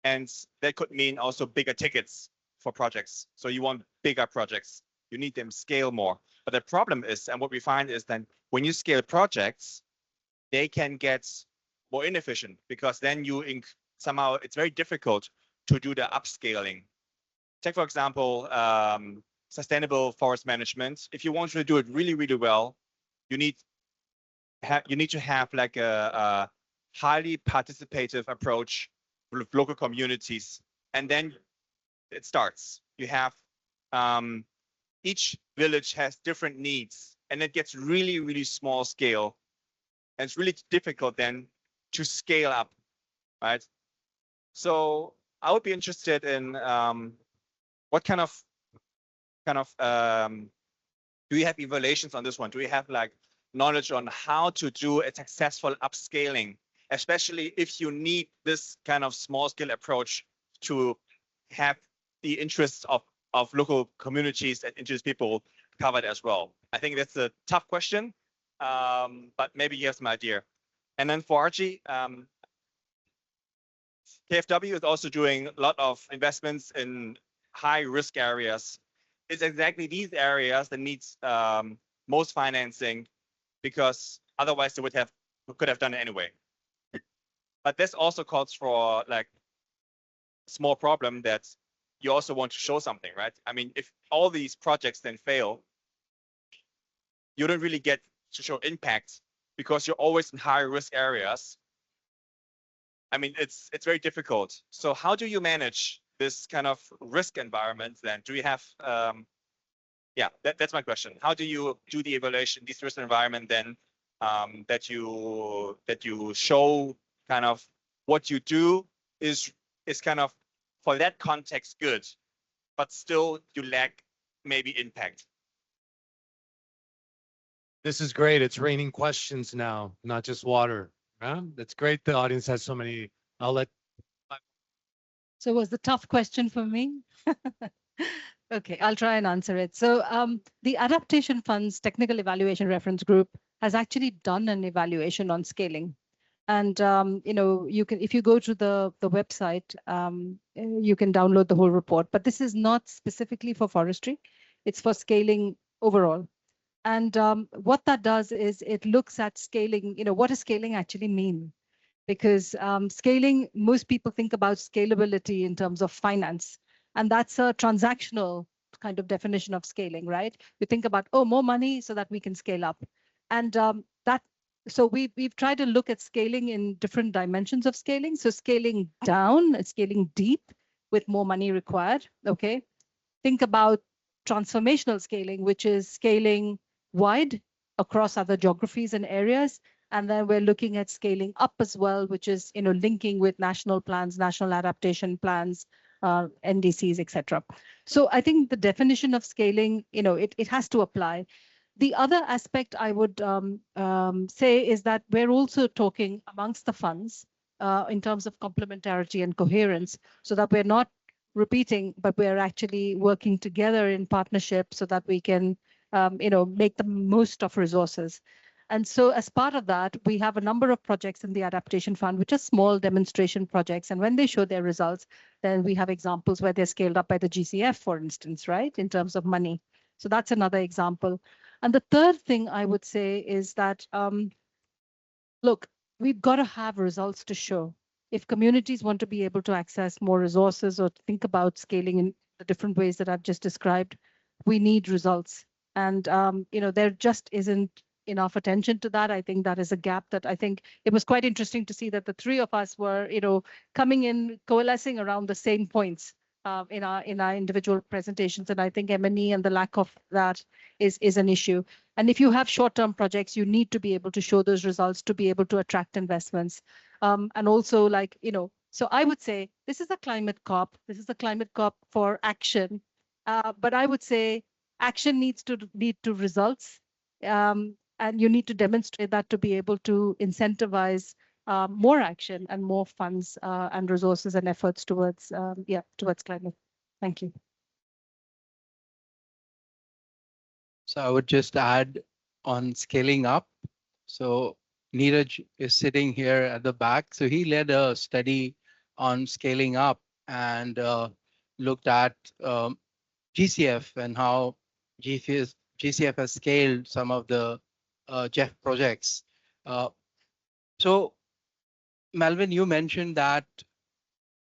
And that could mean also bigger tickets for projects. So you want bigger projects, you need them scale more. But the problem is, and what we find is that when you scale projects, they can get more inefficient because then somehow it's very difficult to do the upscaling. Take, for example, sustainable forest management. If you want to do it really, really well, you need to have like a highly participative approach with local communities, and then it starts. You have each village has different needs and it gets really, really small scale. And it's really difficult then to scale up, right? So I would be interested in what kind of do we have evaluations on this one? Do we have like knowledge on how to do a successful upscaling, especially if you need this kind of small scale approach to have the interests of local communities and indigenous people covered as well? I think that's a tough question, but maybe you have some idea. And then for Archie, KfW is also doing a lot of investments in high risk areas. It's exactly these areas that needs most financing, because otherwise they could have done it anyway. But this also calls for like a small problem that you also want to show something, right? I mean, if all these projects then fail, you don't really get to show impact because you're always in high risk areas. I mean, it's very difficult. So how do you manage this kind of risk environment then? Do you have, yeah, that's my question. How do you do the evaluation, this risk environment then, that you show kind of what you do is kind of for that context good, but still you lack maybe impact? This is great. It's raining questions now, not just water. Huh? That's great. The audience has so many. I'll let. So was the tough question for me? Okay, I'll try and answer it. So the Adaptation Fund's Technical Evaluation Reference Group has actually done an evaluation on scaling. And you know, you can, if you go to the website, you can download the whole report. But this is not specifically for forestry; it's for scaling overall. And what that does is it looks at scaling. You know, what does scaling actually mean? Because scaling, most people think about scalability in terms of finance, and that's a transactional kind of definition of scaling, right? We think about, oh, more money so that we can scale up, and so we've tried to look at scaling in different dimensions of scaling. So scaling down and scaling deep with more money required. Okay, think about transformational scaling, which is scaling wide across other geographies and areas. And then we're looking at scaling up as well, which is, you know, linking with national plans, national adaptation plans, NDCs, etc. So I think the definition of scaling, you know, it has to apply. The other aspect I would say is that we're also talking amongst the funds in terms of complementarity and coherence, so that we're not repeating, but we're actually working together in partnership so that we can, you know, make the most of resources. And so as part of that, we have a number of projects in the Adaptation Fund, which are small demonstration projects. And when they show their results, then we have examples where they're scaled up by the GCF, for instance, right, in terms of money. So that's another example. And the third thing I would say is that, look, we've got to have results to show. If communities want to be able to access more resources or think about scaling in the different ways that I've just described, we need results. And, you know, there just isn't enough attention to that. I think that is a gap that I think it was quite interesting to see that the three of us were, you know, coming in, coalescing around the same points in our individual presentations. And I think M&E and the lack of that is an issue. And if you have short-term projects, you need to be able to show those results to be able to attract investments. And also, like, you know, so I would say this is a climate COP. This is a climate COP for action. But I would say action needs to lead to results. And you need to demonstrate that to be able to incentivize more action and more funds and resources and efforts towards, towards climate. Thank you. So I would just add on scaling up. So Neeraj is sitting here at the back. So he led a study on scaling up and looked at GCF and how GCF has scaled some of the GEF projects. So Melvin, you mentioned that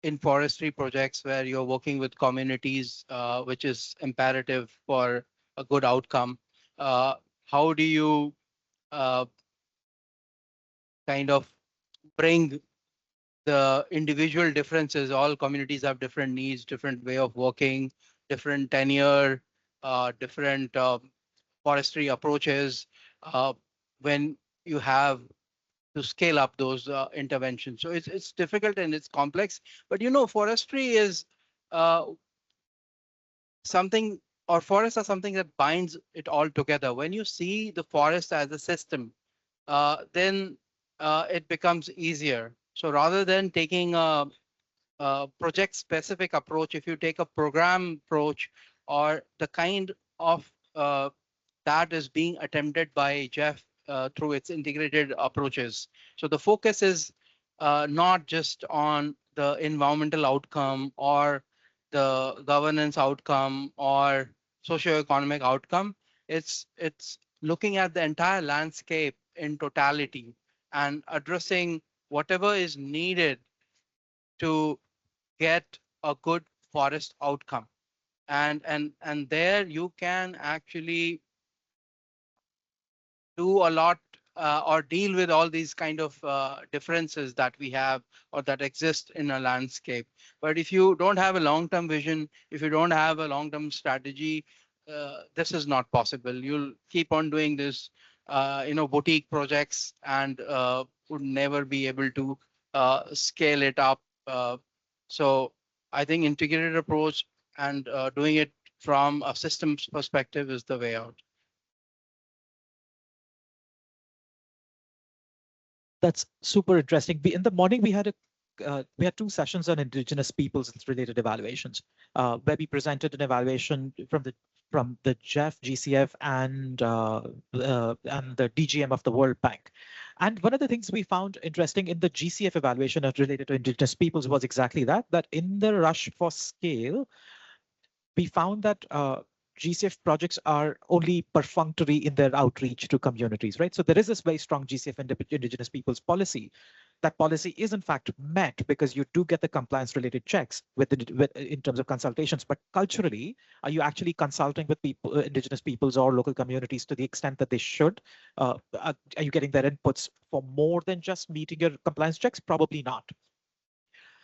in forestry projects where you're working with communities, which is imperative for a good outcome, how do you kind of bring the individual differences? All communities have different needs, different way of working, different tenure, different forestry approaches when you have to scale up those interventions. So it's difficult and it's complex, but forestry is something, or forests are something that binds it all together. When you see the forest as a system, then it becomes easier. So rather than taking a project-specific approach, if you take a program approach, or the kind of that is being attempted by Jeff through its integrated approaches. So the focus is not just on the environmental outcome or the governance outcome or socioeconomic outcome. It's looking at the entire landscape in totality and addressing whatever is needed to get a good forest outcome. And there you can actually do a lot or deal with all these kind of differences that we have or that exist in a landscape. But if you don't have a long-term vision, if you don't have a long-term strategy, this is not possible. You'll keep on doing this, boutique projects and would never be able to scale it up. So I think integrated approach and doing it from a systems perspective is the way out. That's super interesting. In the morning, we had two sessions on indigenous peoples related evaluations, where we presented an evaluation from the Jeff, GCF, and the DGM of the World Bank. And one of the things we found interesting in the GCF evaluation related to indigenous peoples was exactly that in the rush for scale, we found that GCF projects are only perfunctory in their outreach to communities, right? So there is this very strong GCF indigenous peoples policy. That policy is in fact met because you do get the compliance related checks in terms of consultations, but culturally, are you actually consulting with people, indigenous peoples or local communities to the extent that they should? Are you getting their inputs for more than just meeting your compliance checks? Probably not.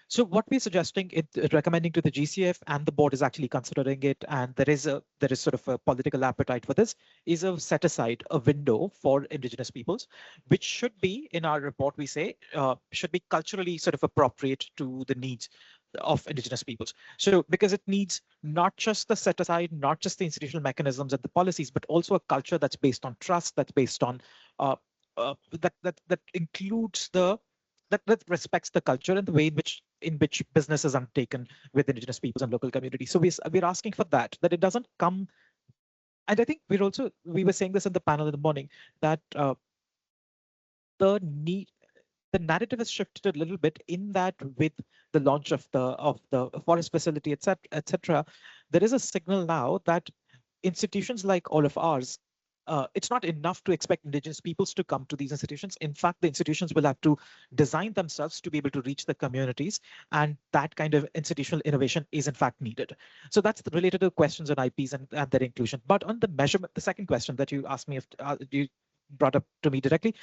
So what we're suggesting, recommending to the GCF, and the board is actually considering it, and there is sort of a political appetite for this, is a set aside a window for indigenous peoples, which should be, in our report, we say, should be culturally sort of appropriate to the needs of indigenous peoples. So because it needs not just the set aside, not just the institutional mechanisms and the policies, but also a culture that's based on trust, that's based on that includes that respects the culture and the way in which business is undertaken with indigenous peoples and local communities. So we're asking for that it doesn't come. And I think we were saying this in the panel in the morning, that the narrative has shifted a little bit in that with the launch of the forest facility, etc. There is a signal now that institutions like all of ours, it's not enough to expect indigenous peoples to come to these institutions. In fact, the institutions will have to design themselves to be able to reach the communities, and that kind of institutional innovation is in fact needed. So that's related to questions on IPs and their inclusion. But on the measurement, the second question that you asked me, if you brought up to me directly,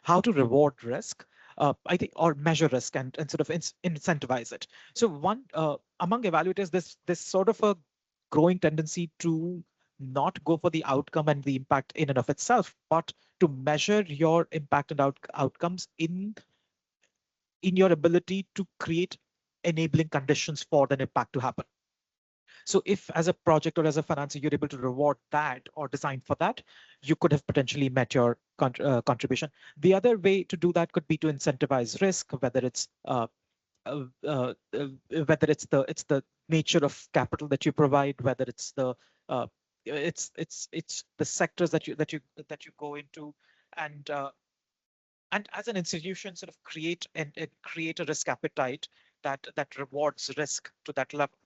how to reward risk, I think, or measure risk and sort of incentivize it. So one among evaluators, this sort of a growing tendency to not go for the outcome and the impact in and of itself, but to measure your impact and outcomes in your ability to create enabling conditions for the impact to happen. So if as a project or as a financer, you're able to reward that or design for that, you could have potentially met your contribution. The other way to do that could be to incentivize risk, whether it's the nature of capital that you provide, whether it's the it's the sectors that you go into, and as an institution sort of create a risk appetite that rewards risk to that level.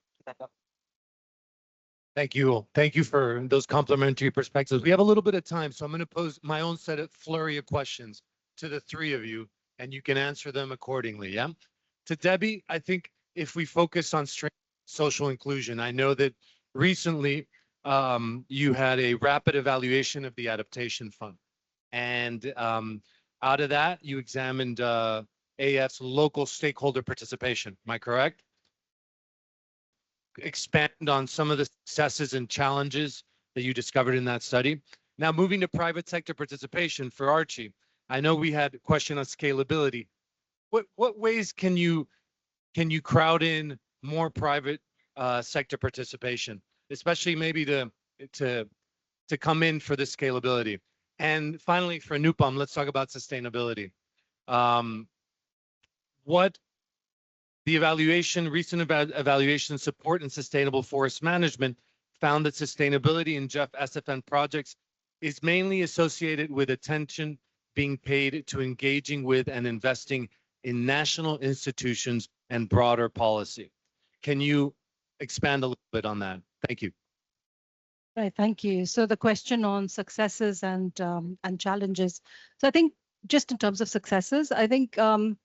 Thank you. Thank you for those complementary perspectives. We have a little bit of time, so I'm going to pose my own set of flurry of questions to the three of you, and you can answer them accordingly. Yeah. To Debbie, I think if we focus on social inclusion, I know that recently you had a rapid evaluation of the Adaptation Fund, and out of that, you examined AF's local stakeholder participation. Am I correct? Expand on some of the successes and challenges that you discovered in that study. Now moving to private sector participation for Archie. I know we had a question on scalability. What ways can you crowd in more private sector participation, especially maybe to come in for the scalability? And finally, for Anupam, let's talk about sustainability. What the recent evaluation support and sustainable forest management found that sustainability in Jeff SFN projects is mainly associated with attention being paid to engaging with and investing in national institutions and broader policy. Can you expand a little bit on that? Thank you. Right, thank you. So the question on successes and challenges. So I think just in terms of successes, I think the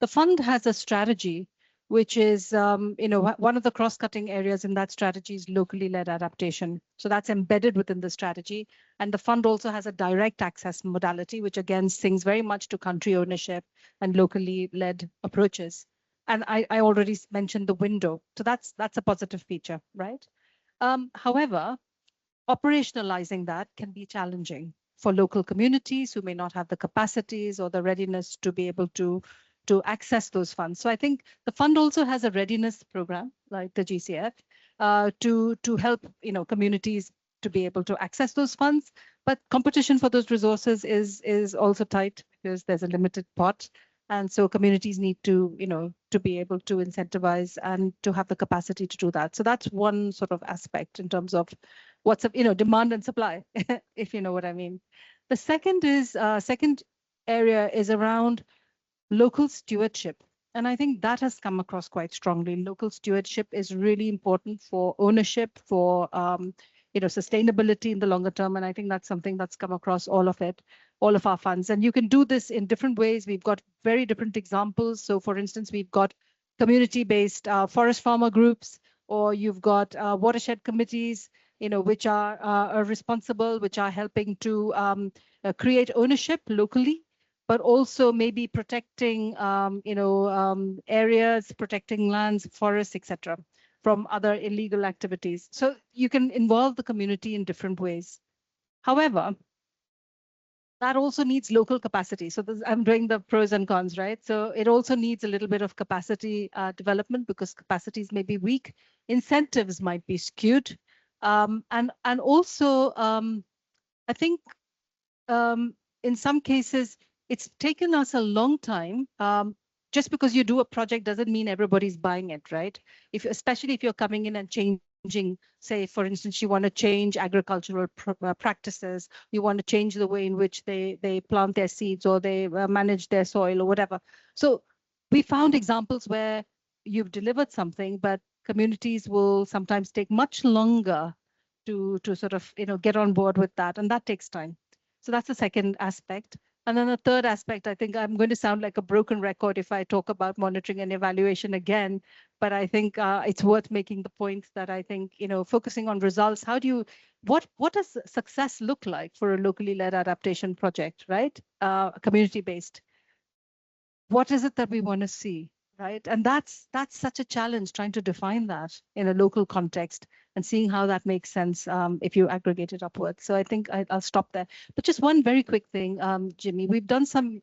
fund has a strategy, which is, one of the cross-cutting areas in that strategy is locally led adaptation. So that's embedded within the strategy. And the fund also has a direct access modality, which again sings very much to country ownership and locally led approaches. And I already mentioned the window. So that's a positive feature, right? However, operationalizing that can be challenging for local communities who may not have the capacities or the readiness to be able to access those funds. So I think the fund also has a readiness program like the GCF to help communities to be able to access those funds. But competition for those resources is also tight because there's a limited pot. And so communities need to be able to incentivize and to have the capacity to do that. So that's one sort of aspect in terms of what's demand and supply, if you know what I mean. The second area is around local stewardship. And I think that has come across quite strongly. Local stewardship is really important for ownership, for sustainability in the longer term. And I think that's something that's come across all of our funds. And you can do this in different ways. We've got very different examples. So for instance, we've got community-based forest farmer groups, or you've got watershed committees, which are responsible, which are helping to create ownership locally, but also maybe protecting, areas, protecting lands, forests, etc., from other illegal activities. So you can involve the community in different ways. However, that also needs local capacity. So I'm doing the pros and cons, right? So it also needs a little bit of capacity development because capacities may be weak, incentives might be skewed, and also I think in some cases it's taken us a long time. Just because you do a project doesn't mean everybody's buying it, right? Especially if you're coming in and changing, say, for instance, you want to change agricultural practices, you want to change the way in which they plant their seeds or they manage their soil or whatever. So we found examples where you've delivered something, but communities will sometimes take much longer to sort of get on board with that, and that takes time. So that's the second aspect. And then the third aspect, I think I'm going to sound like a broken record if I talk about monitoring and evaluation again, but I think it's worth making the point that I think, focusing on results, what does success look like for a locally led adaptation project, right? Community-based. What is it that we want to see, right? And that's such a challenge trying to define that in a local context and seeing how that makes sense if you aggregate it upwards. So I think I'll stop there. But just one very quick thing, Jimmy, we've done some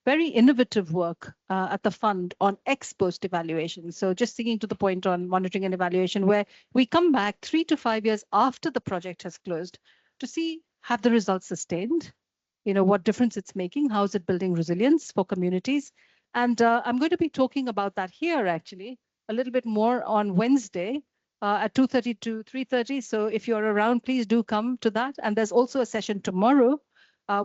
very innovative work at the fund on ex-post evaluation. So just sticking to the point on monitoring and evaluation, where we come back 3 to 5 years after the project has closed to see, have the results sustained? What difference it's making? How is it building resilience for communities? And I'm going to be talking about that here, actually, a little bit more on Wednesday at 2:30 to 3:30. So if you're around, please do come to that. And there's also a session tomorrow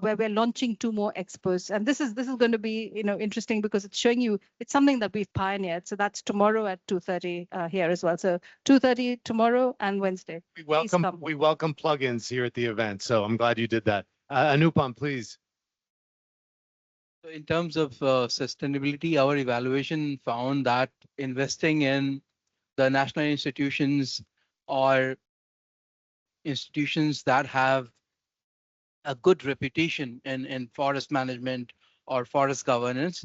where we're launching 2 more expos. And this is going to be interesting because it's showing you it's something that we've pioneered. So that's tomorrow at 2:30 here as well. So 2:30 tomorrow and Wednesday. We welcome plugins here at the event. So I'm glad you did that. Anupam, please. So in terms of sustainability, our evaluation found that investing in the national institutions or institutions that have a good reputation in forest management or forest governance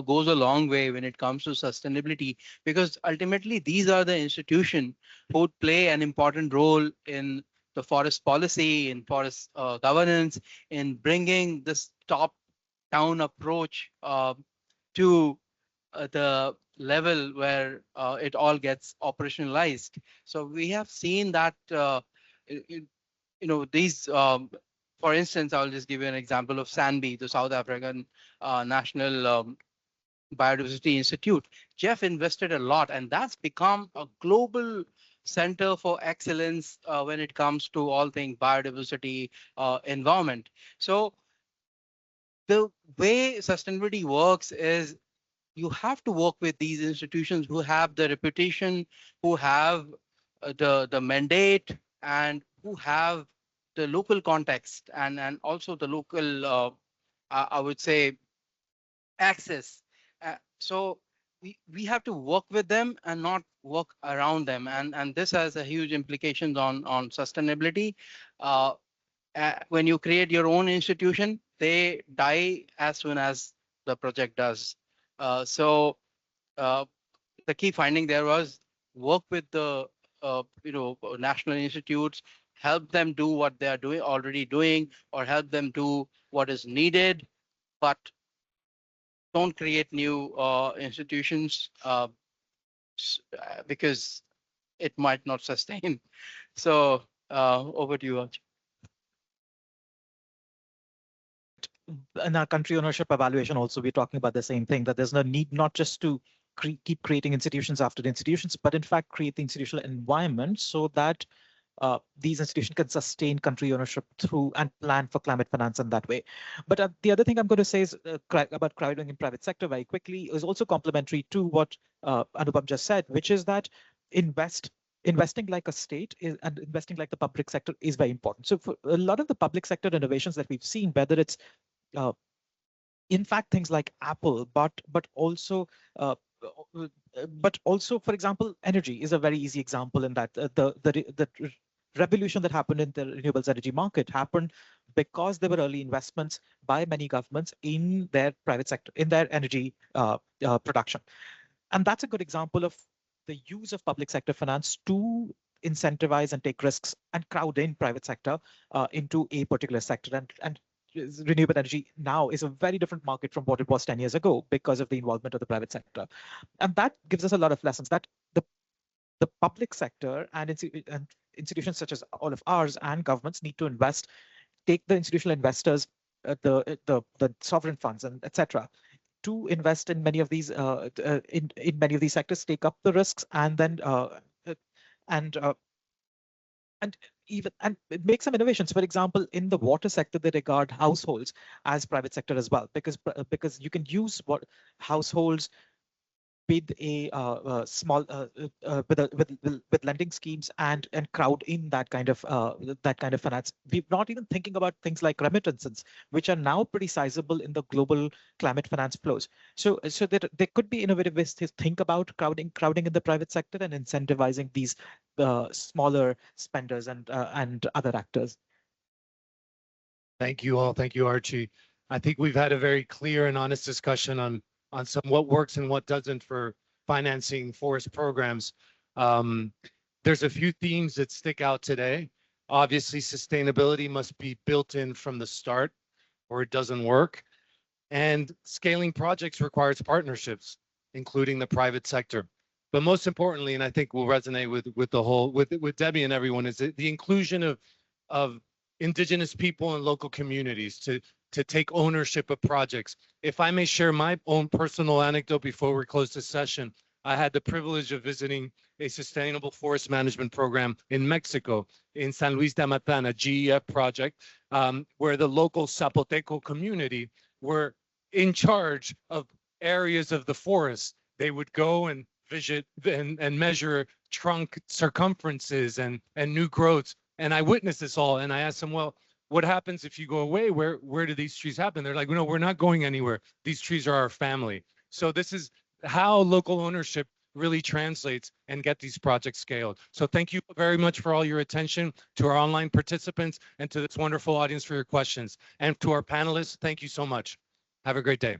goes a long way when it comes to sustainability, because ultimately these are the institutions who play an important role in the forest policy, in forest governance, in bringing this top-down approach to the level where it all gets operationalized. So we have seen that, these, for instance, I'll just give you an example of SANBI, the South African National Biodiversity Institute. Jeff invested a lot, and that's become a global center for excellence when it comes to all things biodiversity, environment. So the way sustainability works is you have to work with these institutions who have the reputation, who have the mandate, and who have the local context and also the local, I would say, access. So we have to work with them and not work around them. And this has a huge implications on sustainability. When you create your own institution, they die as soon as the project does. So the key finding there was work with the national institutes, help them do what they are already doing, or help them do what is needed, but don't create new institutions because it might not sustain. So over to you, Archie. In our country ownership evaluation also, we're talking about the same thing, that there's no need not just to keep creating institutions after the institutions, but in fact create the institutional environment so that these institutions can sustain country ownership through and plan for climate finance in that way. But the other thing I'm going to say is about crowding in private sector very quickly is also complementary to what Anupam just said, which is that investing like a state and investing like the public sector is very important. So for a lot of the public sector innovations that we've seen, whether it's in fact things like Apple, but also, for example, energy is a very easy example in that the revolution that happened in the renewables energy market happened because there were early investments by many governments in their private sector, in their energy production. And that's a good example of the use of public sector finance to incentivize and take risks and crowd in private sector into a particular sector. And renewable energy now is a very different market from what it was 10 years ago because of the involvement of the private sector. And that gives us a lot of lessons that the public sector and institutions such as all of ours and governments need to invest, take the institutional investors, the sovereign funds and etc. to invest in many of these in many of these sectors, take up the risks, and then and make some innovations. For example, in the water sector, they regard households as private sector as well, because you can use what households with a small with lending schemes and crowd in that kind of finance. We're not even thinking about things like remittances, which are now pretty sizable in the global climate finance flows. So there could be innovative ways to think about crowding in the private sector and incentivizing these smaller spenders and other actors. Thank you all. Thank you, Archie. I think we've had a very clear and honest discussion on some what works and what doesn't for financing forest programs. There's a few themes that stick out today. Obviously, sustainability must be built in from the start or it doesn't work. And scaling projects requires partnerships, including the private sector. But most importantly, and I think will resonate with Debbie and everyone, is the inclusion of indigenous people and local communities to take ownership of projects. If I may share my own personal anecdote before we close this session, I had the privilege of visiting a sustainable forest management program in Mexico, in San Luis de Amatan, a GEF project, where the local Zapoteco community were in charge of areas of the forest. They would go and visit and measure trunk circumferences and new growths. And I witnessed this all, and I asked them, well, what happens if you go away? Where do these trees happen? They're like, no, we're not going anywhere. These trees are our family. So this is how local ownership really translates and get these projects scaled. So thank you very much for all your attention, to our online participants, and to this wonderful audience for your questions. And to our panelists, thank you so much. Have a great day.